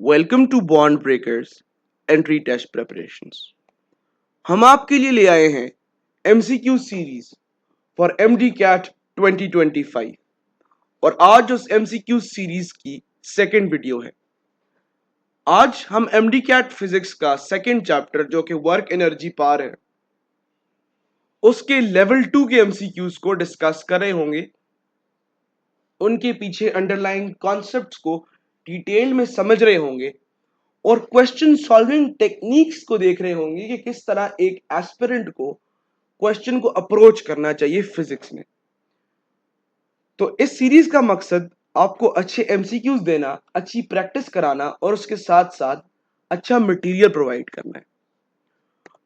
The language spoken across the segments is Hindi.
Welcome to bond breakers entry test preparations. हम आपके लिए ले आए हैं MCQ series for MD CAT 2025 और आज उस एमसीक्यू सीरीज की सेकेंड वीडियो है। आज हम एमडी कैट फिजिक्स का सेकेंड चैप्टर जो कि वर्क एनर्जी पार है उसके लेवल 2 के एमसीक्यूज को डिस्कस कर रहे होंगे, उनके पीछे अंडरलाइन कॉन्सेप्ट्स को डिटेल में समझ रहे होंगे और क्वेश्चन सॉल्विंग टेक्निक्स को देख रहे होंगे कि किस तरह एक एस्पिरेंट को क्वेश्चन को अप्रोच करना चाहिए फिजिक्स में। तो इस सीरीज का मकसद आपको अच्छे एमसीक्यूज देना, अच्छी प्रैक्टिस कराना और उसके साथ साथ अच्छा मटेरियल प्रोवाइड करना है।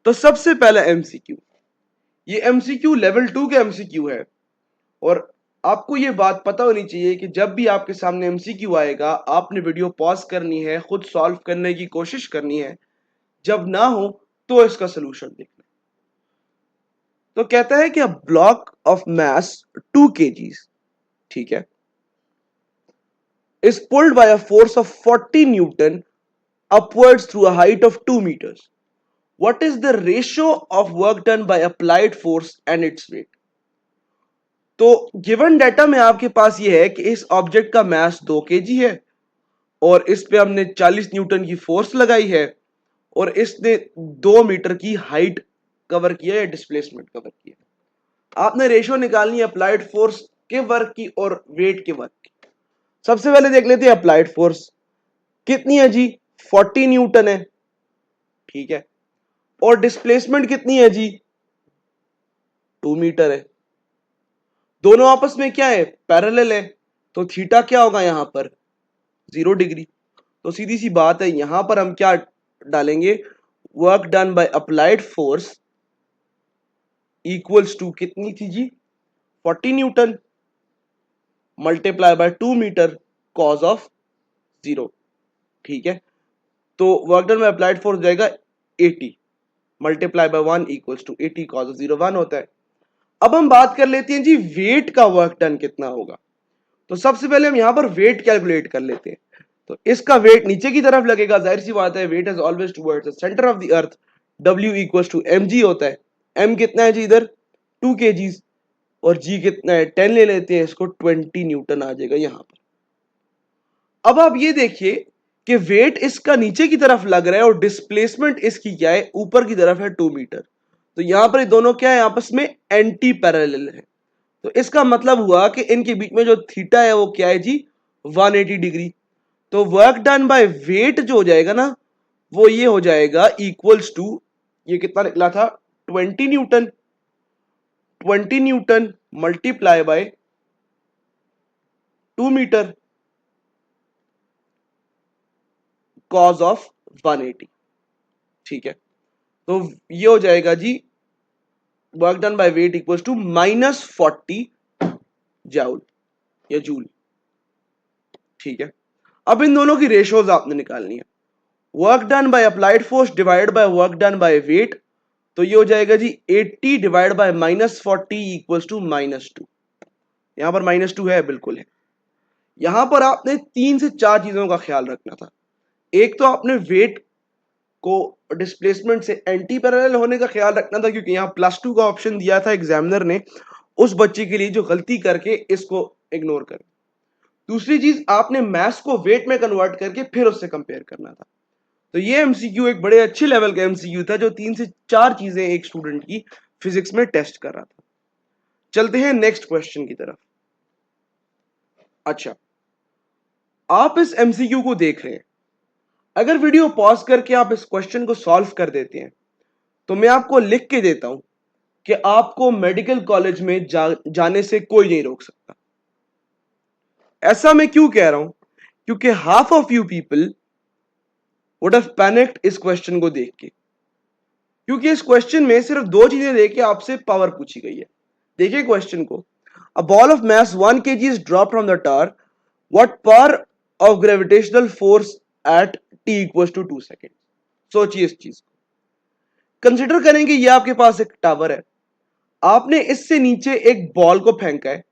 तो सबसे पहला एमसीक्यू, ये एमसीक्यू लेवल 2 के एमसीक्यू है और आपको ये बात पता होनी चाहिए कि जब भी आपके सामने एमसीक्यू आएगा आपने वीडियो पॉज करनी है, खुद सॉल्व करने की कोशिश करनी है, जब ना हो तो इसका सलूशन देखना। तो कहता है कि a block of mass 2 kgs, ठीक है, is pulled by a force of 40 Newton upwards through a height of 2 meters. What is the ratio of work done by applied force and its weight? तो गिवन डाटा में आपके पास ये है कि इस ऑब्जेक्ट का मास 2 kg है और इस पे हमने 40 न्यूटन की फोर्स लगाई है और इसने 2 मीटर की हाइट कवर किया है, डिस्प्लेसमेंट कवर किया। आपने रेशियो निकालनी है अप्लाइड फोर्स के वर्क की और वेट के वर्क की। सबसे पहले देख लेते हैं अप्लाइड फोर्स कितनी है जी, 40 न्यूटन है, ठीक है, और डिस्प्लेसमेंट कितनी है जी, 2 मीटर है। दोनों आपस में क्या है, पैरेलल है, तो थीटा क्या होगा यहां पर, 0 डिग्री। तो सीधी सी बात है, यहां पर हम क्या डालेंगे, work done by applied force equals to कितनी थी जी, 40 newton multiply by 2 metre cos of 0, ठीक है। तो work done by applied force जाएगा 80 multiply by 1 equals to 80 cos of 0 1 होता है। अब हम बात कर लेते हैं जी वेट का वर्क डन कितना होगा। तो सबसे पहले हम यहां पर वेट कैलकुलेट कर लेते हैं। तो इसका वेट नीचे की तरफ लगेगा, जाहिर सी बात है, weight is always towards the centre of the earth. W equals to mg होता है। m कितना है जी इधर, 2 kgs, और g कितना है 10 ले लेते हैं, इसको 20 न्यूटन आ जाएगा यहां पर। अब आप ये देखिए कि वेट इसका नीचे की तरफ लग रहा है और डिस्प्लेसमेंट इसकी क्या है, ऊपर की तरफ है 2 मीटर। तो यहां पर ये दोनों क्या है, आपस में एंटी पैरेलल है। तो इसका मतलब हुआ कि इनके बीच में जो थीटा है वो क्या है जी, 180 डिग्री। तो वर्क डन बाय वेट जो हो जाएगा ना, वो ये हो जाएगा इक्वल्स टू, ये कितना निकला था, 20 newton. 20 newton multiply by 2 metre cos of 180, ठीक है। तो ये हो जाएगा जी work done by weight equals to -40 joule या जूल, ठीक है। अब इन दोनों की रेशियोज आपने निकालनी है, work done by applied force divide by work done by wait. तो ये हो जाएगा जी 80 डिवाइड बाय -40 इक्वल्स टू -2। यहां पर -2 है, बिल्कुल है। यहां पर आपने 3 से 4 चीजों का ख्याल रखना था। एक तो आपने वेट को डिस्प्लेसमेंट से एंटी पैरेलल होने का ख्याल रखना था, क्योंकि यहां +2 का ऑप्शन दिया था एग्जामिनर ने उस बच्चे के लिए जो गलती करके इसको इग्नोर करे। दूसरी चीज, आपने मैथ्स को वेट में कन्वर्ट करके फिर उससे कंपेयर करना था। तो ये एमसीक्यू एक बड़े अच्छे लेवल का एमसीक्यू था जो 3 से 4 चीजें एक स्टूडेंट की फिजिक्स में टेस्ट कर रहा था। चलते हैं नेक्स्ट क्वेश्चन की तरफ। अच्छा, आप इस एमसीक्यू को देख रहे हैं, अगर वीडियो पॉज करके आप इस क्वेश्चन को सॉल्व कर देते हैं तो मैं आपको लिख के देता हूं कि आपको मेडिकल कॉलेज में जाने से कोई नहीं रोक सकता। ऐसा मैं क्यों कह रहा हूं, क्योंकि half of you people would have panicked इस क्वेश्चन को देख के, क्योंकि इस क्वेश्चन में सिर्फ 2 चीजें देके आपसे पावर पूछी गई है। देखिए क्वेश्चन को, a ball of mass 1 kg is drop from the tower, what power of gravitational force at t equals to 2 second. सोचिए इस चीज को, कंसिडर करेंगे ये आपके पास एक टावर है, आपने इससे नीचे एक बॉल को फेंका है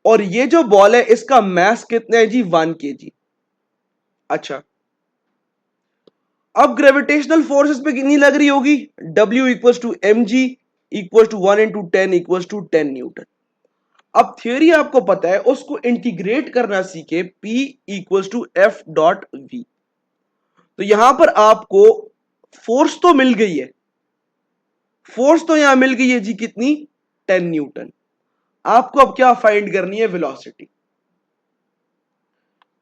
और ये जो बॉल है इसका मास कितना है जी, 1 kg। अच्छा, अब ग्रेविटेशनल फोर्स इस पे कितनी लग रही होगी, W equals to M G equals to 1 × 10 equals to 10 newton. अब थियोरी आपको पता है, उसको इंटीग्रेट करना सीखे, P equals to F dot V. तो यहां पर आपको फोर्स तो मिल गई है, फोर्स तो यहां मिल गई है जी, कितनी, 10 न्यूटन। आपको अब क्या फाइंड करनी है, वेलोसिटी।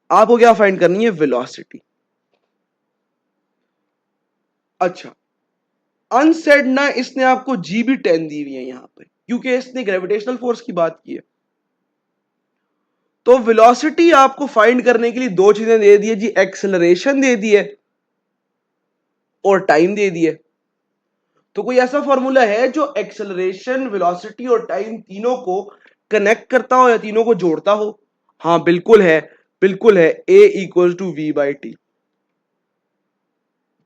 आपको क्या फाइंड करनी है, वेलोसिटी। अच्छा, अनसेड ना, इसने आपको जी भी 10 दी हुई है यहां पे, क्योंकि इसने ग्रेविटेशनल फोर्स की बात की है। तो वेलोसिटी आपको फाइंड करने के लिए दो चीजें दे दी है जी, एक्सेलरेशन दे दी है और टाइम दे दी है। तो कोई ऐसा फॉर्मूला है जो एक्सेलरेशन, वेलोसिटी और टाइम तीनों को कनेक्ट करता हो या तीनों को जोड़ता हो? हाँ बिल्कुल है, बिल्कुल है, A equal to V by T.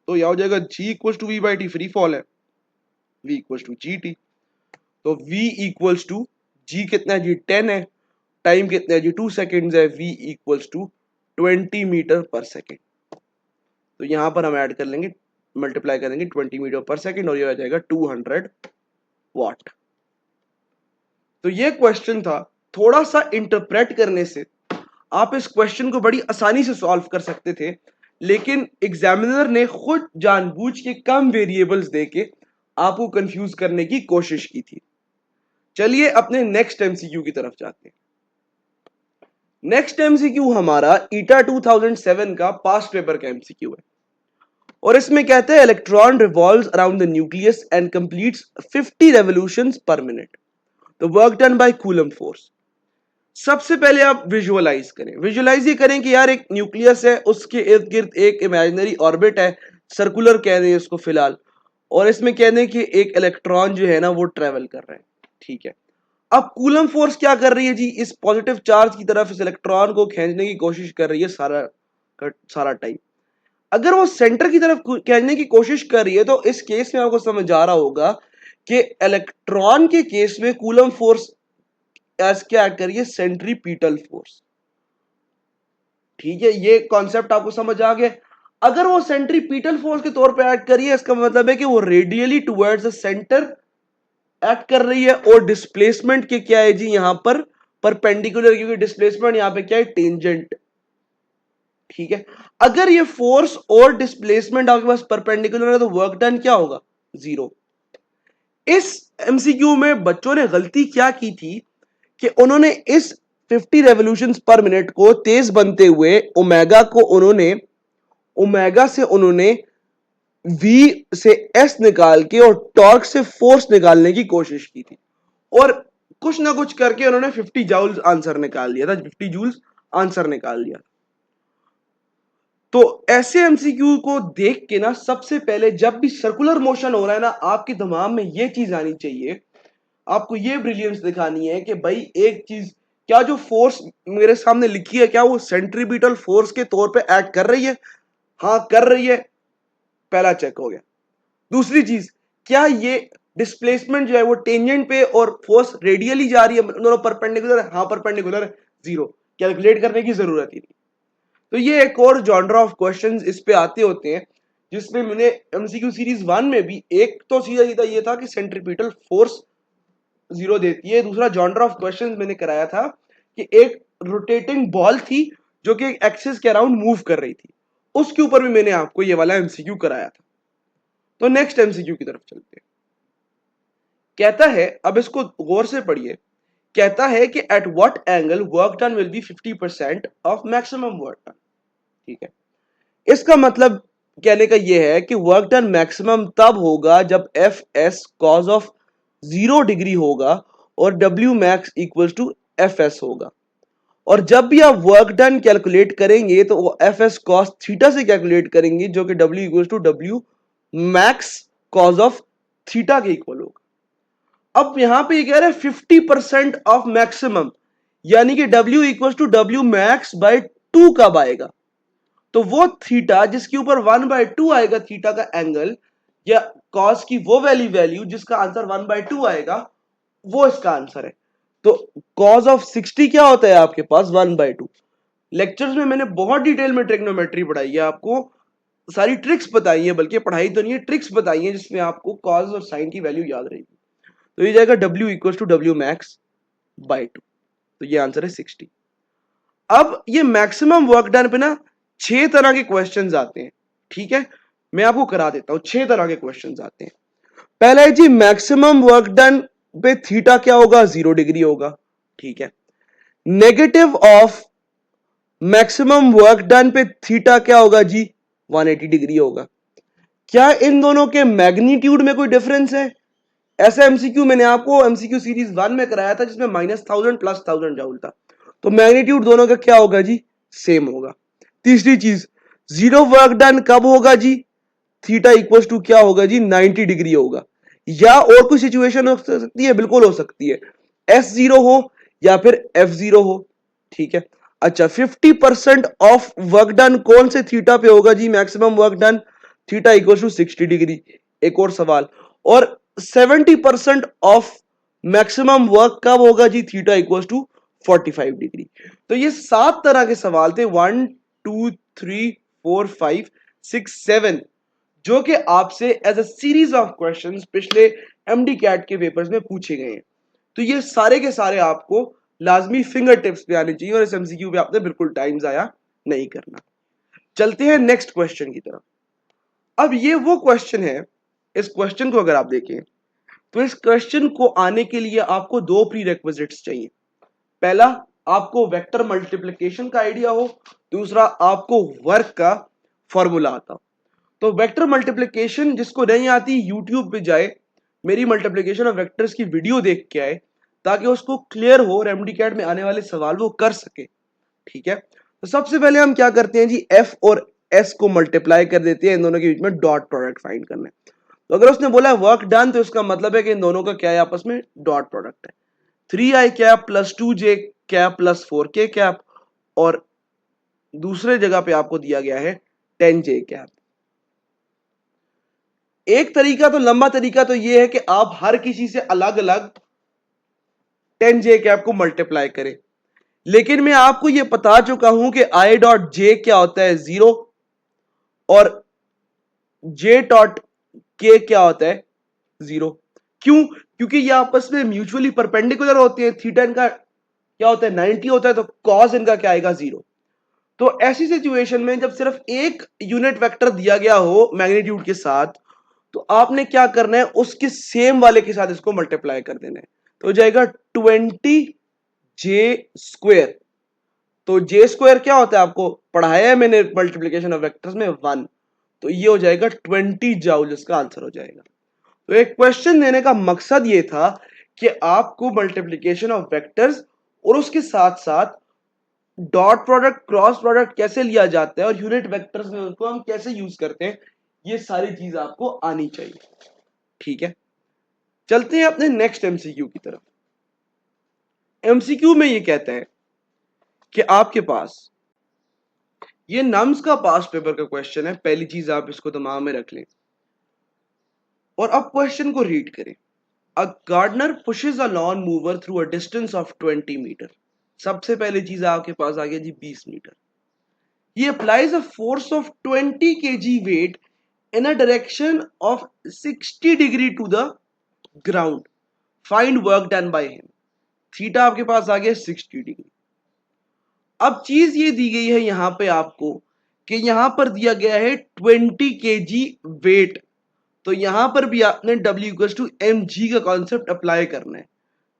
तो यह हो जाएगा G equal to V by T, free fall है, V equal to G T. तो V इक्वल्स टू G कितना है जी, 10 है, टाइम कितना है जी, 2 सेकेंड्स है, V equals to 20 metre per second. तो यहां पर हम ऐड कर लेंगे, मल्टीप्लाई करेंगे 20 मीटर पर सेकेंड और ये आ जाएगा 200 वाट। तो ये क्वेश्चन था, थोड़ा सा इंटरप्रेट करने से आप इस क्वेश्चन को बड़ी आसानी से सॉल्व कर सकते थे, लेकिन एग्जामिनर ने खुद जानबूझ के कम वेरिएबल्स देके आपको कंफ्यूज करने की कोशिश की थी। चलिए अपने नेक्स्ट एमसीक्यू की तरफ जाते हैं। नेक्स्ट एमसीक्यू हमारा ईटा 2007 का पास्ट पेपर का एमसीक्यू है और इसमें कहते हैं electron revolves around the nucleus and completes 50 revolutions पर minute, the work done bye coulomb force. सबसे पहले आप विजुअलाइज करें, विजुअलाइज ये करें कि यार एक न्यूक्लियस है, उसके इर्द गिर्द एक इमेजिनरी ऑर्बिट है, सर्कुलर कह रहे हैं इसको फिलहाल, और इसमें कहते हैं कि एक इलेक्ट्रॉन जो है ना वो ट्रेवल कर रहा है, ठीक है। अब कूलम फोर्स क्या कर रही है जी, इस पॉजिटिव चार्ज की तरफ इस इलेक्ट्रॉन को खींचने की कोशिश कर रही है सारा टाइम। अगर वो सेंटर की तरफ खींचने की कोशिश कर रही है तो इस केस में आपको समझ आ रहा होगा कि इलेक्ट्रॉन के केस में कूलम फोर्स एज क्या ऐड करिए, सेंट्रीपिटल फोर्स, ठीक है। ये कॉन्सेप्ट आपको समझ आ गया। अगर वो सेंट्रीपिटल फोर्स के तौर पे ऐड करिए, इसका मतलब है कि वो radially towards the centre act कर रही है, और डिस्प्लेसमेंट के क्या है जी यहां पर, परपेंडिकुलर, क्योंकि डिस्प्लेसमेंट यहां पे क्या है, टेंजेंट, ठीक है। अगर ये फोर्स और डिस्प्लेसमेंट आपके पास परपेंडिकुलर है तो वर्क डन क्या होगा, 0। इस एमसीक्यू में बच्चों ने गलती क्या की थी कि उन्होंने इस 50 रेवोल्यूशंस पर मिनट को तेज बनते हुए ओमेगा को उन्होंने, ओमेगा से उन्होंने V से S निकाल के और टॉर्क से फोर्स निकालने की कोशिश की थी, और कुछ ना कुछ करके उन्होंने 50 जूल्स आंसर निकाल लिया था, 50 जूल्स आंसर निकाल लिया। तो ऐसे एमसीक्यू को देख के ना, सबसे पहले जब भी सर्कुलर मोशन हो रहा है ना, आपके दिमाग में ये चीज आनी चाहिए, आपको ये ब्रिलियंस दिखानी है कि भाई एक चीज, क्या जो फोर्स मेरे सामने लिखी है, क्या वो सेंट्रीपिटल फोर्स के तौर पे एक्ट कर रही है? हाँ कर रही है, पहला चेक हो गया। दूसरी चीज, क्या ये डिस्प्लेसमेंट जो है वो टेंजेंट पे और फोर्स रेडियली जा रही है, दोनों परपेंडिकुलर है? हाँ परपेंडिकुलर है, 0, कैलकुलेट करने की जरूरत ही नहीं। तो ये एक और जॉनर ऑफ क्वेश्चंस इस पे आते होते हैं, जिसमें मैंने एमसीक्यू सीरीज 1 में भी एक तो सीधा सीधा ये था कि सेंट्रीपिटल फोर्स 0 देती है, दूसरा जॉनर ऑफ क्वेश्चंस मैंने कराया था कि एक रोटेटिंग बॉल थी जो कि एक्सिस के अराउंड मूव कर रही थी, उसके ऊपर भी मैंने आपको ये वाला एमसीक्यू कराया था। तो नेक्स्ट एमसीक्यू की तरफ चलते हैं। कहता है, अब इसको गौर से पढ़िए, कहता है कि at what angle work done will be 50% of maximum work done, ठीक है। इसका मतलब कहने का यह है कि वर्क डन मैक्सिमम तब होगा जब F S cos of 0 degree होगा और W max equals to F S होगा, और जब भी आप वर्क डन कैलकुलेट करेंगे तो वो एफ एस कॉस थीटा से कैलकुलेट करेंगे, जो कि W equals to W max cos of theta के इक्वल होगा। अब यहां पे ये कह रहे हैं 50% ऑफ मैक्सिमम, यानी कि W equal to W max by 2 कब आएगा? तो वो थीटा जिसके ऊपर 1/2 आएगा, थीटा का एंगल या कॉस की वो वैल्यू जिसका आंसर 1/2 आएगा, वो इसका आंसर है। तो कॉस ऑफ 60 क्या होता है आपके पास, 1/2। लेक्चर्स में मैंने बहुत डिटेल में ट्रिग्नोमेट्री पढ़ाई है आपको, सारी ट्रिक्स बताई है, बल्कि पढ़ाई तो नहीं है, ट्रिक्स बताई है जिसमें आपको कॉज और साइन की वैल्यू याद रहेगी। तो ये जाएगा W equal to W max by 2। तो ये आंसर है 60। अब ये मैक्सिमम वर्क डन पे ना 6 तरह के क्वेश्चंस आते हैं। ठीक है, मैं आपको करा देता हूं। 6 तरह के क्वेश्चंस आते हैं। पहला है जी मैक्सिमम वर्क डन पे थीटा क्या होगा, 0 डिग्री होगा। ठीक है। Negative of maximum work done पे थीटा क्या होगा जी, 180 डिग्री होगा। क्या इन दोनों के मैग्नीट्यूड में कोई डिफरेंस है? ऐसा एमसीक्यू मैंने आपको एमसीक्यू सीरीज 1 में कराया था जिसमें -1000 प्लस 1000 जाउल था। तो मैग्नीट्यूड दोनों का क्या होगा जी, सेम होगा। तीसरी चीज, जीरो वर्क डन कब होगा जी, थीटा इक्वल टू क्या होगा जी, 90 डिग्री होगा। या और कोई सिचुएशन हो सकती है, बिल्कुल हो सकती है, S0 हो या फिर F0 हो। ठीक है। अच्छा, 50% ऑफ वर्क डन कौन से थीटा पे होगा जी, maximum work done, theta equal to 60 degree. एक और सवाल, और 70% ऑफ मैक्सिमम वर्क कब होगा जी, थीटा इक्वल टू 45 डिग्री। तो ये 7 तरह के सवाल थे, 1 2 3 4 5 6 7, जो कि आपसे as a series of questions पिछले एमडी कैट के पेपर्स में पूछे गए हैं। तो ये सारे के सारे आपको लाजमी फिंगर टिप्स पे आने चाहिए और इस एमसीक्यू पे आपने बिल्कुल टाइम जाया नहीं करना। चलते हैं नेक्स्ट क्वेश्चन की तरफ। अब ये वो क्वेश्चन है, इस क्वेश्चन को अगर आप देखें तो इस क्वेश्चन को आने के लिए आपको 2 प्री रिक्विजिट्स चाहिए। पहला, आपको वेक्टर मल्टीप्लिकेशन का आइडिया हो। दूसरा, आपको वर्क का फॉर्मूला आता हो। तो वेक्टर मल्टीप्लिकेशन जिसको नहीं आती, यूट्यूब पे जाए, मेरी मल्टीप्लिकेशन ऑफ वेक्टर्स की वीडियो देख के आए, ताकि उसको क्लियर हो और एमडीकैट में आने वाले सवाल वो कर सके। ठीक है। तो सबसे पहले हम क्या करते हैं जी, एफ और एस को मल्टीप्लाई कर देते हैं, इन दोनों के बीच में डॉट प्रोडक्ट फाइंड करना है। तो अगर उसने बोला है वर्क डन, तो इसका मतलब है कि इन दोनों का क्या है, आपस में डॉट प्रोडक्ट है। 3i cap plus 2j cap plus 4k cap, और दूसरे जगह पे आपको दिया गया है 10j कैप। एक तरीका तो लंबा तरीका तो यह है कि आप हर किसी से अलग अलग 10j कैप को मल्टीप्लाई करें, लेकिन मैं आपको यह बता चुका हूं कि i डॉट जे क्या होता है, 0, और j डॉट k क्या होता है, 0। क्यों? क्योंकि ये आपस में म्यूचुअली परपेंडिकुलर होते हैं। थीटा इनका क्या होता है, 90 होता है, तो कॉस इनका क्या आएगा, 0। तो ऐसी सिचुएशन में जब सिर्फ एक यूनिट वेक्टर दिया गया हो मैग्नीट्यूड के साथ, तो आपने क्या करना है, उसके सेम वाले के साथ इसको मल्टीप्लाई कर देना है। तो हो जाएगा 20j²। तो जे स्क्वायर क्या होता है, आपको पढ़ाया है मैंने मल्टीप्लीकेशन ऑफ वेक्टर्स में, 1। तो ये हो जाएगा 20 जाउल, इसका आंसर हो जाएगा। तो एक क्वेश्चन देने का मकसद ये था कि आपको मल्टीप्लीकेशन ऑफ वेक्टर्स और उसके साथ साथ डॉट प्रोडक्ट, क्रॉस प्रोडक्ट कैसे लिया जाता है और यूनिट वेक्टर्स में उसको हम कैसे यूज करते हैं, ये सारी चीज आपको आनी चाहिए। ठीक है। चलते हैं अपने नेक्स्ट एमसीक्यू की तरफ। एमसीक्यू में ये कहता है कि आपके पास ये नम्स का पास्ट पेपर का क्वेश्चन है। पहली चीज आप इसको दिमाग में रख लें और अब क्वेश्चन को रीड करें। A gardener pushes a lawn mower through a distance of 20 metre. सबसे पहली चीज आपके पास आ गया जी 20 metre. He applies a force of 20 kg weight in a direction of 60 degree to the ground. Find work done by him. Theta आपके पास आ गया 60 डिग्री। अब चीज ये दी गई है यहां पे आपको कि यहां पर दिया गया है 20 kg वेट। तो यहां पर भी आपने W equal to M G का कॉन्सेप्ट अप्लाई करना है।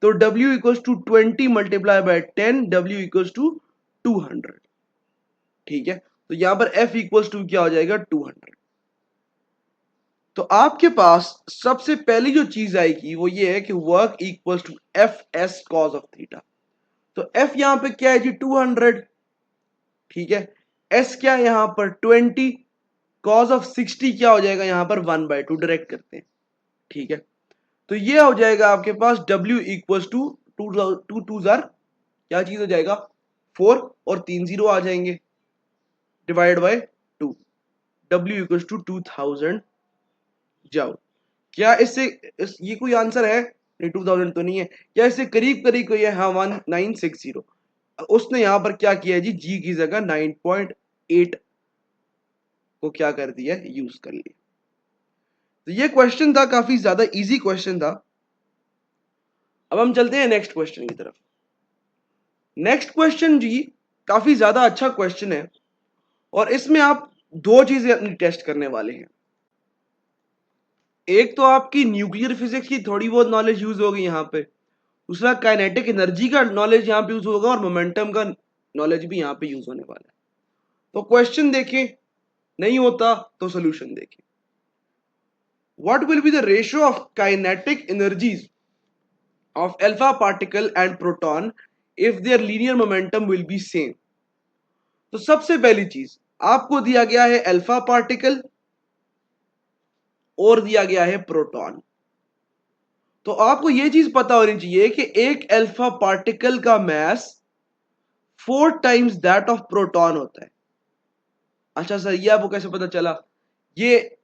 तो W equal to 20 multiply by 10, W equal to 200। ठीक है। तो यहां पर F इक्वल टू क्या हो जाएगा, 200। तो आपके पास सबसे पहली जो चीज आएगी वो ये है कि work equal to F S cos of theta. तो एफ यहां पे क्या है जी, 200। ठीक है। एस क्या है यहां पर 20, कॉज ऑफ 60 क्या हो जाएगा यहां पर 1/2, डायरेक्ट करते हैं। ठीक है। तो ये हो जाएगा आपके पास W इक्वल टू टू जार क्या चीज हो जाएगा, 4, और 3 जीरो आ जाएंगे, divide by 2। W equal to 2000 जाओ। क्या इससे ये कोई आंसर है, नहीं 2000 तो नहीं है। क्या इससे करीब करीब कोई है, हाँ 1960। उसने यहां पर क्या किया है जी, G की जगह 9.8 को क्या कर दिया, यूज कर लिया। तो ये क्वेश्चन था, काफी ज्यादा इजी क्वेश्चन था। अब हम चलते हैं नेक्स्ट क्वेश्चन की तरफ। नेक्स्ट क्वेश्चन जी काफी ज्यादा अच्छा क्वेश्चन है और इसमें आप दो चीजें अपनी टेस्ट करने वाले हैं। एक तो आपकी न्यूक्लियर फिजिक्स की थोड़ी बहुत नॉलेज यूज होगी यहाँ पे, दूसरा काइनेटिक एनर्जी का नॉलेज यहाँ पे यूज होगा और मोमेंटम का नॉलेज भी यहाँ पे यूज होने वाला है। तो क्वेश्चन देखें, नहीं होता तो सोल्यूशन देखें। What will be the ratio of kinetic energies of alpha particle and proton if their linear momentum will be same। तो सबसे पहली चीज आपको दिया गया है अल्फा पार्टिकल और दिया गया है प्रोटॉन। तो आपको यह चीज पता होनी चाहिए कि एक अल्फा पार्टिकल का मास 4 टाइम्स दैट ऑफ प्रोटॉन होता है। अच्छा सर, ये आपको कैसे पता चला? ये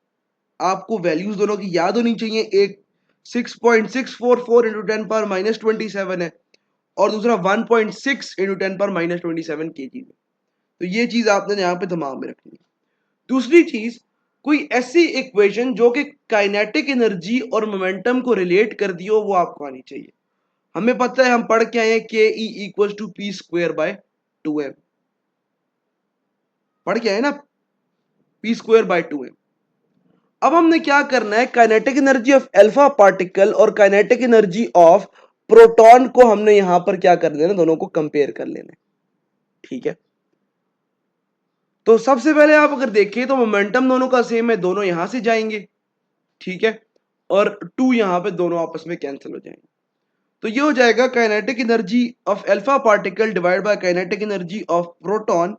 आपको वैल्यूज दोनों की याद होनी चाहिए। एक 6.644 इंटू 10 पावर माइनस 27 है और दूसरा 1.6 इंटू 10 पावर माइनस 27 kg है। तो ये चीज आपने यहां पे दिमाग में रखनी है। दूसरी चीज, कोई ऐसी इक्वेशन जो कि काइनेटिक एनर्जी और मोमेंटम को रिलेट कर दी हो, वो आपको आनी चाहिए। हमें पता है, हम पढ़ के आए हैं K E equal to P square by 2m, पढ़ के आए ना, पी स्क्वायर बाय 2m। अब हमने क्या करना है, kinetic energy of alpha particle और काइनेटिक एनर्जी ऑफ प्रोटॉन को हमने यहां पर क्या कर लेना, दोनों को कंपेयर कर लेना है। ठीक है, तो सबसे पहले आप अगर देखें तो मोमेंटम दोनों का सेम है, दोनों यहां से जाएंगे। ठीक है, और 2 यहां पे दोनों आपस में कैंसिल हो जाएंगे। तो ये हो जाएगा kinetic energy of alpha particle divided by kinetic energy of proton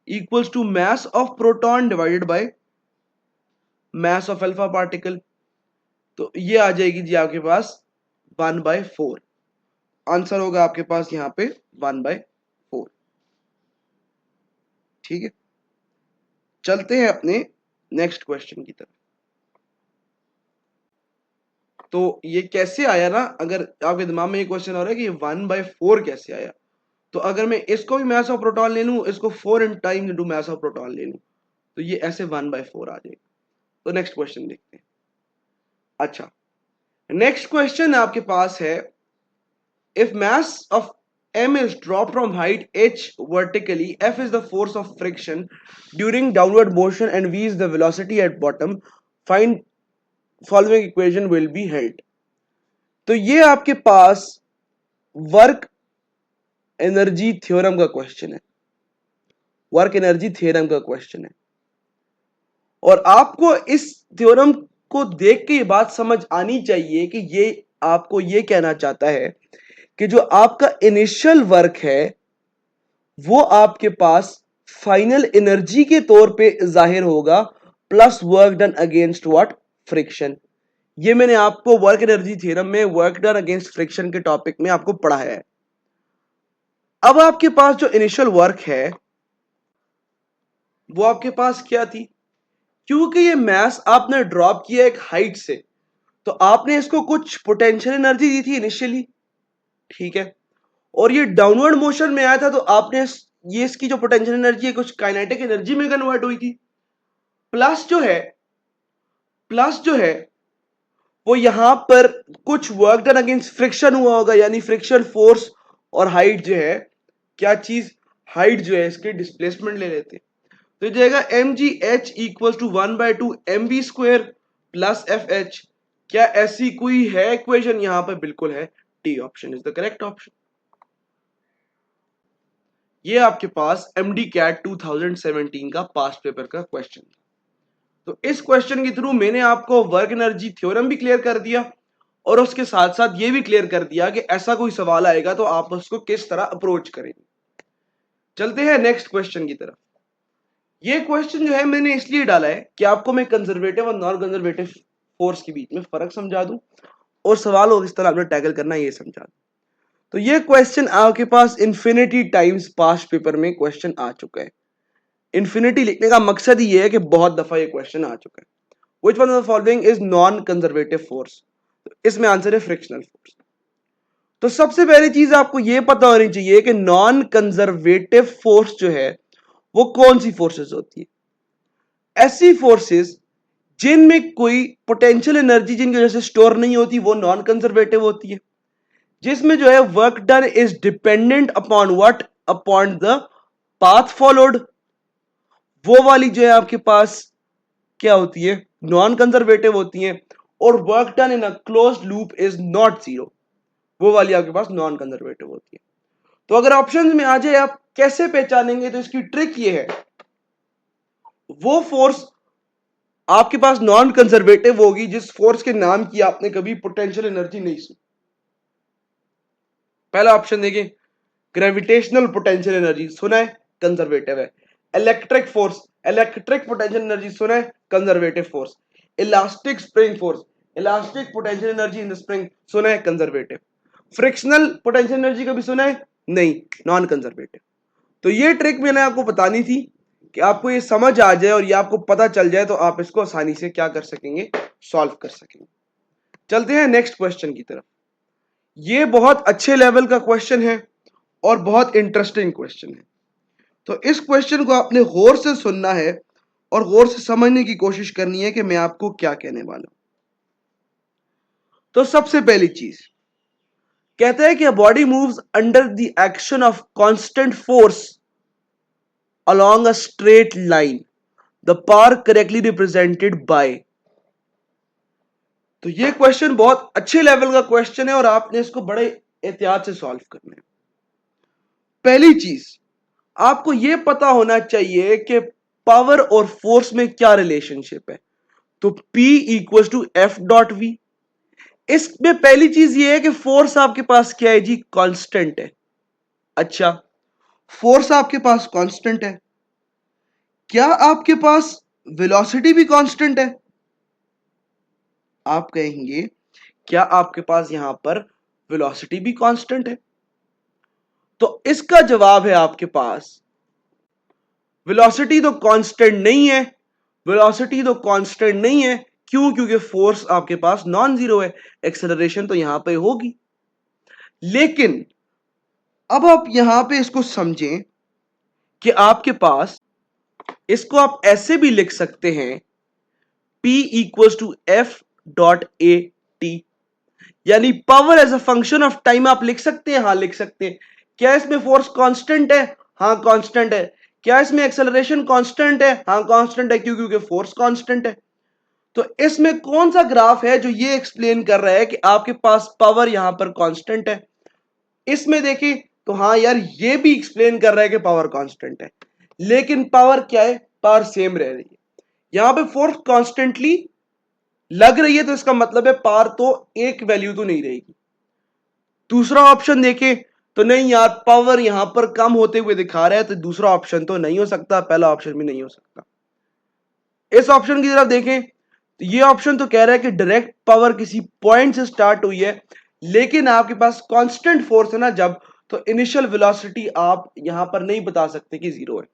equals to mass of proton divided by mass of alpha particle. तो ये आ जाएगी जी आपके पास 1/4। आंसर होगा आपके पास यहां पे 1/4। ठीक है, चलते हैं अपने नेक्स्ट क्वेश्चन की तरफ। तो ये कैसे आया ना, अगर आपके दिमाग में ये क्वेश्चन हो रहा है कि 1/4 कैसे आया, तो अगर मैं इसको भी मास ऑफ प्रोटॉन ले लूं, इसको 4 in times into mass of proton ले लूं, तो ये ऐसे 1/4 आ जाएगा। तो नेक्स्ट क्वेश्चन देखते हैं। अच्छा, नेक्स्ट क्वेश्चन आपके पास है, if mass of m is dropped from height h vertically, f is the force of friction during downward motion and v is the velocity at bottom, find following equation will be held। तो ये आपके पास वर्क एनर्जी थ्योरम का क्वेश्चन है, वर्क एनर्जी थ्योरम का क्वेश्चन है। और आपको इस थ्योरम को देख के ये बात समझ आनी चाहिए कि ये आपको ये कहना चाहता है कि जो आपका इनिशियल वर्क है वो आपके पास फाइनल एनर्जी के तौर पे जाहिर होगा, plus work done against what, friction. ये मैंने आपको वर्क एनर्जी थ्योरम में वर्क डन अगेंस्ट फ्रिक्शन के टॉपिक में आपको पढ़ाया है। अब आपके पास जो इनिशियल वर्क है वो आपके पास क्या थी, क्योंकि ये मास आपने ड्रॉप किया एक हाइट से, तो आपने इसको कुछ पोटेंशियल एनर्जी दी थी इनिशियली। ठीक है, और ये डाउनवर्ड मोशन में आया था, तो आपने ये इसकी जो पोटेंशियल एनर्जी है कुछ काइनेटिक एनर्जी में कन्वर्ट हुई थी। प्लस जो है, प्लस जो है वो यहां पर कुछ वर्क डन अगेंस्ट फ्रिक्शन हुआ होगा, यानी फ्रिक्शन फोर्स और हाइट जो है, क्या चीज, हाइट जो है इसके डिस्प्लेसमेंट ले लेते। तो ये जाएगा M G H equal to 1/2 M B square plus F H. क्या ऐसी कोई है इक्वेशन? यहां पर बिल्कुल है, T option is the correct option. ये आपके पास एमडी कैट 2017 का पास्ट पेपर का क्वेश्चन था। तो इस क्वेश्चन के थ्रू मैंने आपको वर्क एनर्जी थ्योरम भी क्लियर कर दिया और उसके साथ साथ ये भी क्लियर कर दिया कि ऐसा कोई सवाल आएगा तो आप उसको किस तरह अप्रोच करेंगे। चलते हैं नेक्स्ट क्वेश्चन की तरफ। ये क्वेश्चन जो है मैंने इसलिए डाला है कि आपको मैं कंजर्वेटिव और नॉन कंजर्वेटिव फोर्स के बीच में फर्क समझा दूं और सवाल को किस तरह आपने टैकल करना है ये समझा दूं। तो ये क्वेश्चन आपके पास इन्फिनिटी टाइम्स पास्ट पेपर में क्वेश्चन आ चुका है। इन्फिनिटी लिखने का मकसद ही ये है कि बहुत दफा ये क्वेश्चन आ चुका है। Which one of the following is non-conservative force? इसमें आंसर है फ्रिक्शनल फोर्स। तो सबसे पहली चीज आपको यह पता होनी चाहिए कि नॉन कंजर्वेटिव फोर्स जो है वो कौन सी फोर्सेस होती है। ऐसी फोर्सेस जिनमें कोई पोटेंशियल एनर्जी जिनकी वजह से स्टोर नहीं होती वो नॉन कंजर्वेटिव होती है। जिसमें जो है work done is dependent upon what, upon the path followed, वो वाली जो है आपके पास क्या होती है, नॉन कंजर्वेटिव होती है। और work done in a closed loop is not zero, वो वाली आपके पास नॉन कंजर्वेटिव होती है। तो अगर ऑप्शंस में आ जाए आप कैसे पहचानेंगे, तो इसकी ट्रिक ये है, वो फोर्स आपके पास नॉन कंजर्वेटिव होगी जिस फोर्स के नाम की आपने कभी पोटेंशियल एनर्जी नहीं सुनी। पहला ऑप्शन देखिए, ग्रेविटेशनल पोटेंशियल एनर्जी सुना है, कंजर्वेटिव है। Electric force, electric potential energy सुना है, conservative force. Elastic spring force, elastic potential energy in the spring सुना है, कंजर्वेटिव। फ्रिक्शनल पोटेंशियल एनर्जी कभी सुना है, नहीं, नॉन कंजर्वेटिव। तो ये ट्रिक मैंने आपको बतानी थी कि आपको ये समझ आ जाए और ये आपको पता चल जाए तो आप इसको आसानी से क्या कर सकेंगे, सॉल्व कर सकेंगे। चलते हैं नेक्स्ट क्वेश्चन की तरफ। ये बहुत अच्छे लेवल का क्वेश्चन है और बहुत इंटरेस्टिंग क्वेश्चन है। तो इस क्वेश्चन को आपने गौर से सुनना है और गौर से समझने की कोशिश करनी है कि मैं आपको क्या कहने वाला हूं। तो सबसे पहली चीज कहता है कि a body moves under the action of constant force along a straight line, the power correctly represented by। तो ये क्वेश्चन बहुत अच्छे लेवल का क्वेश्चन है और आपने इसको बड़े एहतियात से सॉल्व करना है। पहली चीज आपको यह पता होना चाहिए कि पावर और फोर्स में क्या रिलेशनशिप है। तो P equal to F dot V. इसमें पहली चीज ये है कि फोर्स आपके पास क्या है जी, कांस्टेंट है। अच्छा, फोर्स आपके पास कांस्टेंट है, क्या आपके पास वेलोसिटी भी कांस्टेंट है? आप कहेंगे क्या आपके पास यहां पर वेलोसिटी भी कांस्टेंट है? तो इसका जवाब है आपके पास वेलोसिटी तो कांस्टेंट नहीं है। वेलोसिटी तो कांस्टेंट नहीं है, क्यों? क्योंकि फोर्स आपके पास नॉन जीरो है, एक्सेलरेशन तो यहां पे होगी। लेकिन अब आप यहां पे इसको समझें कि आपके पास, इसको आप ऐसे भी लिख सकते हैं, P equal to F dot A T, यानी power as a function of time आप लिख सकते हैं। हाँ, लिख सकते हैं। क्या इसमें फोर्स कांस्टेंट है? हाँ, कांस्टेंट है। क्या इसमें एक्सेलरेशन कांस्टेंट है? हाँ, कांस्टेंट है। क्यों? क्योंकि फोर्स कांस्टेंट है। तो इसमें कौन सा ग्राफ है जो ये एक्सप्लेन कर रहा है कि आपके पास पावर यहां पर कांस्टेंट है? इसमें देखिए तो हाँ यार, ये भी एक्सप्लेन कर रहा है कि पावर कांस्टेंट है, लेकिन पावर क्या है, पावर सेम रह रही है। यहां पे फोर्स कांस्टेंटली लग रही है तो इसका मतलब है पावर तो एक वैल्यू तो नहीं रहेगी। दूसरा ऑप्शन देखें तो नहीं यार, पावर यहां पर कम होते हुए दिखा रहा है, तो दूसरा ऑप्शन तो नहीं हो सकता, पहला ऑप्शन भी नहीं हो सकता। इस ऑप्शन की तरफ देखें तो ये ऑप्शन तो कह रहा है कि डायरेक्ट पावर किसी पॉइंट से स्टार्ट हुई है, लेकिन आपके पास कांस्टेंट फोर्स है ना जब, तो इनिशियल वेलोसिटी आप यहां पर नहीं बता सकते कि जीरो है।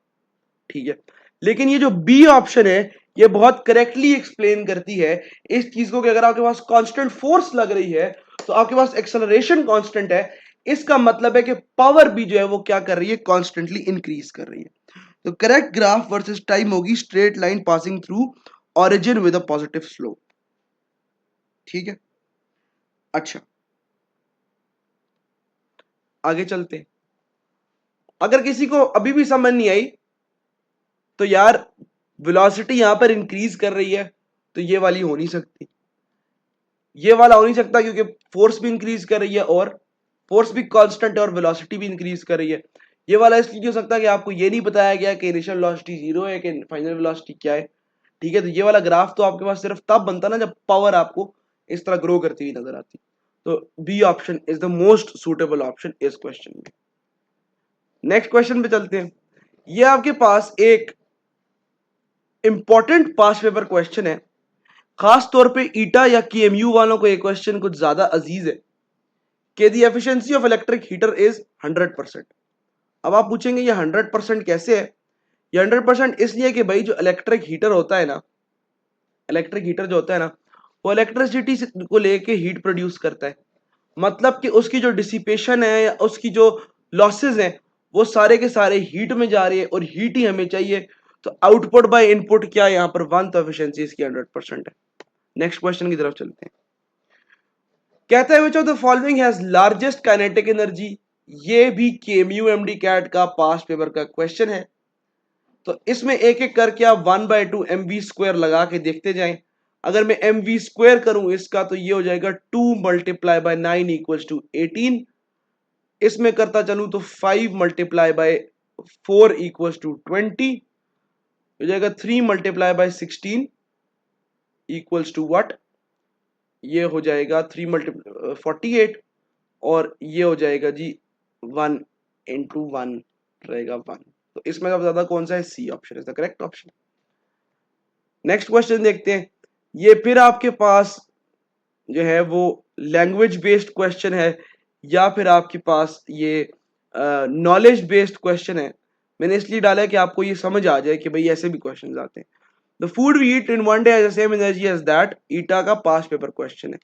ठीक है, लेकिन ये जो बी ऑप्शन है ये बहुत करेक्टली एक्सप्लेन करती है इस चीज को कि अगर आपके पास कांस्टेंट फोर्स लग रही है तो आपके पास एक्सेलरेशन कांस्टेंट है। इसका मतलब है कि पावर भी जो है वो क्या कर रही है, कॉन्स्टेंटली इंक्रीज कर रही है। तो करेक्ट ग्राफ वर्सेस टाइम होगी straight line passing through origin with a positive slope. ठीक है, अच्छा आगे चलते हैं। अगर किसी को अभी भी समझ नहीं आई तो यार, वेलोसिटी यहां पर इंक्रीज कर रही है तो ये वाली हो नहीं सकती, ये वाला हो नहीं सकता, क्योंकि फोर्स भी इंक्रीज कर रही है और फोर्स भी कांस्टेंट है और वेलोसिटी भी इंक्रीज कर रही है। ये वाला इसलिए हो सकता है कि आपको ये नहीं बताया गया कि इनिशियल वेलोसिटी जीरो है कि फाइनल वेलोसिटी क्या है। ठीक है, तो ये वाला ग्राफ तो आपके पास सिर्फ तब बनता ना जब पावर आपको इस तरह ग्रो करती हुई नजर आती। तो B option is the most suitable option इस क्वेश्चन में। नेक्स्ट क्वेश्चन पे चलते हैं। ये आपके पास एक इंपॉर्टेंट पास पेपर क्वेश्चन है, खास तौर पे ईटा या केएमयू वालों को ये क्वेश्चन कुछ ज्यादा अजीज है कि the efficiency of electric heater is 100%। अब आप पूछेंगे ये 100% कैसे है? ये 100% इसलिए कि भाई जो इलेक्ट्रिक हीटर होता है ना, इलेक्ट्रिक हीटर जो होता है ना, वो इलेक्ट्रिसिटी को लेके हीट प्रोड्यूस करता है। मतलब कि उसकी जो डिसिपेशन है या उसकी जो लॉसेस हैं वो सारे के सारे हीट में जा रही है और हीट ही हमें चाहिए। तो आउटपुट बाय इनपुट क्या है यहाँ पर 1, तो एफिशिएंसी इसकी 100% है। नेक्स्ट क्वेश्चन की तरफ चलते हैं। कहता है which of the following has largest kinetic energy. ये भी केएमयू एमडी कैट का पास्ट पेपर का क्वेश्चन है। तो इसमें एक एक करके आप 1/2 mv² लगा के देखते जाएं। अगर मैं mv² करूं इसका तो ये हो जाएगा 2 मल्टीप्लाई बाय 9 इक्वल्स टू 18। इसमें करता चलूं तो 5 मल्टीप्लाई बाय 4 इक्वल्स टू 20 हो जाएगा। 3 multiply by 16 equals to what, ये हो जाएगा 3 मल्टीप्लाई 48 और ये हो जाएगा जी 1 इंटू 1 रहेगा 1। तो इसमें सबसे ज्यादा कौन सा है, C option is the correct option. Next question देखते हैं। ये फिर आपके पास जो है वो लैंग्वेज बेस्ड क्वेश्चन है या फिर आपके पास ये नॉलेज बेस्ड क्वेश्चन है। मैंने इसलिए डाला है कि आपको ये समझ आ जाए कि भाई ऐसे भी क्वेश्चन आते हैं। The food we eat in one day has the same energy as that, ईटा का पास्ट पेपर क्वेश्चन है।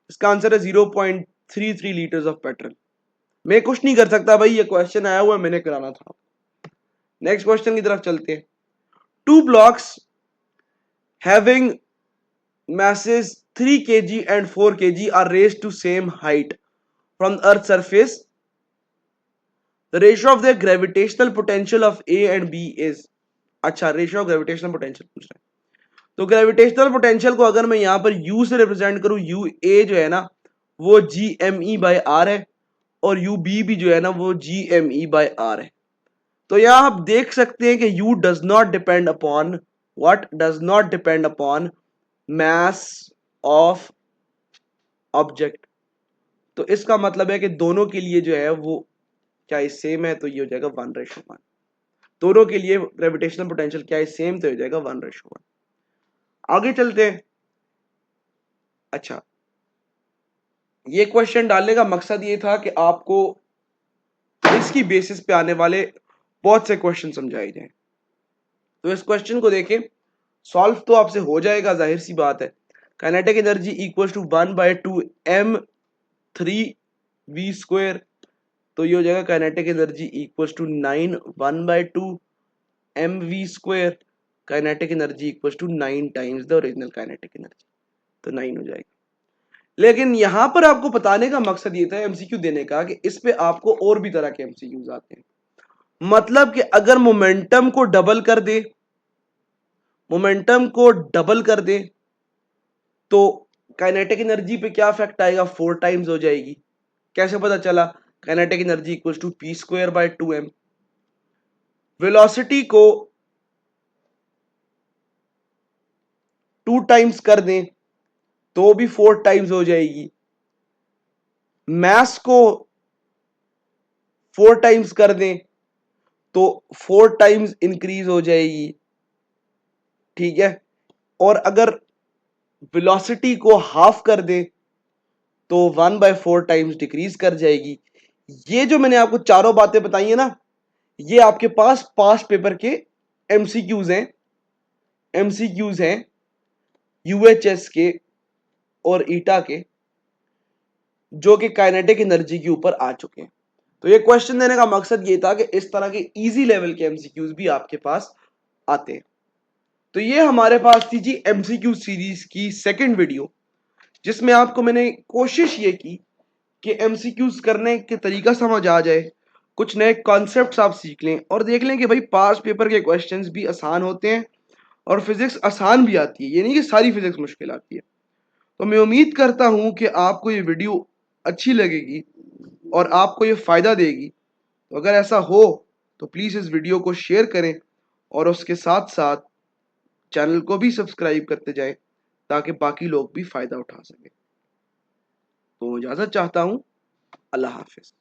इसका आंसर है 0.33 लीटर्स ऑफ पेट्रोल। मैं कुछ नहीं कर सकता भाई, ये क्वेश्चन आया हुआ है, मैंने कराना था। नेक्स्ट क्वेश्चन की तरफ चलते हैं। Two blocks having masses 3 kg and 4 kg are raised to same height from the earth's surface. The ratio of their gravitational potential of A and B is, अच्छा रेशियो ऑफ ग्रेविटेशनल पोटेंशियल पूछ रहा है। तो ग्रेविटेशनल पोटेंशियल को अगर मैं यहां पर U से रिप्रेजेंट करूं, यू ए जो है ना वो GME/R है और यू बी भी जो है ना वो GME/R है। तो यहां आप देख सकते हैं कि U does not depend upon what, does not depend upon mass of object. तो इसका मतलब है कि दोनों के लिए जो है वो क्या सेम है, तो ये हो जाएगा 1:1। दोनों के लिए ग्रेविटेशनल पोटेंशियल क्या है, सेम, तो हो जाएगा 1:1। आगे चलते हैं। अच्छा, ये क्वेश्चन डालने का मकसद ये था कि आपको इसकी बेसिस पे आने वाले बहुत से क्वेश्चन समझाए जाए। तो इस क्वेश्चन को देखें, सॉल्व तो आपसे हो जाएगा, जाहिर सी बात है। Kinetic energy equal to 1/2 m3v²। तो ये हो जाएगा kinetic energy equals to 9 1/2 mv²। Kinetic energy equals to 9 times the original kinetic energy, तो 9 हो जाएगा। लेकिन यहां पर आपको बताने का मकसद ये था एमसीक्यू देने का कि इस पे आपको और भी तरह के एमसीक्यूज आते हैं। मतलब कि अगर मोमेंटम को डबल कर दे, मोमेंटम को डबल कर दे तो काइनेटिक एनर्जी पे क्या इफेक्ट आएगा, 4 टाइम्स हो जाएगी। कैसे पता चला, kinetic energy equals to p²/2m। Velocity को 2 टाइम्स कर दें तो भी 4 टाइम्स हो जाएगी। मास को 4 टाइम्स कर दें तो 4 टाइम्स इंक्रीज हो जाएगी, ठीक है। और अगर वेलोसिटी को हाफ कर दें तो 1/4 टाइम्स डिक्रीज कर जाएगी। ये जो मैंने आपको चारों बातें बताई है ना, ये आपके पास पास्ट पेपर के एमसीक्यूज हैं, एमसीक्यूज हैं यूएचएस के और ईटा के, जो कि काइनेटिक एनर्जी के ऊपर आ चुके हैं। तो ये क्वेश्चन देने का मकसद ये था कि इस तरह के इजी लेवल के एमसीक्यूज भी आपके पास आते हैं। तो ये हमारे पास थी जी एमसीक्यू सीरीज की सेकंड वीडियो, जिसमें आपको मैंने कोशिश ये की कि एमसीक्यूज करने के तरीका समझ आ जाए, कुछ नए कॉन्सेप्ट्स आप सीख लें और देख लें कि भाई पास्ट पेपर के क्वेश्चंस भी आसान होते हैं और फिजिक्स आसान भी आती है। ये नहीं कि सारी फिजिक्स मुश्किल आती है। तो मैं उम्मीद करता हूं कि आपको ये वीडियो अच्छी लगेगी और आपको ये फायदा देगी। तो अगर ऐसा हो तो प्लीज इस वीडियो को शेयर करें और उसके साथ साथ चैनल को भी सब्सक्राइब करते जाएं ताकि बाकी लोग भी फायदा उठा सकें। तो इजाजत चाहता हूं, अल्लाह हाफिज।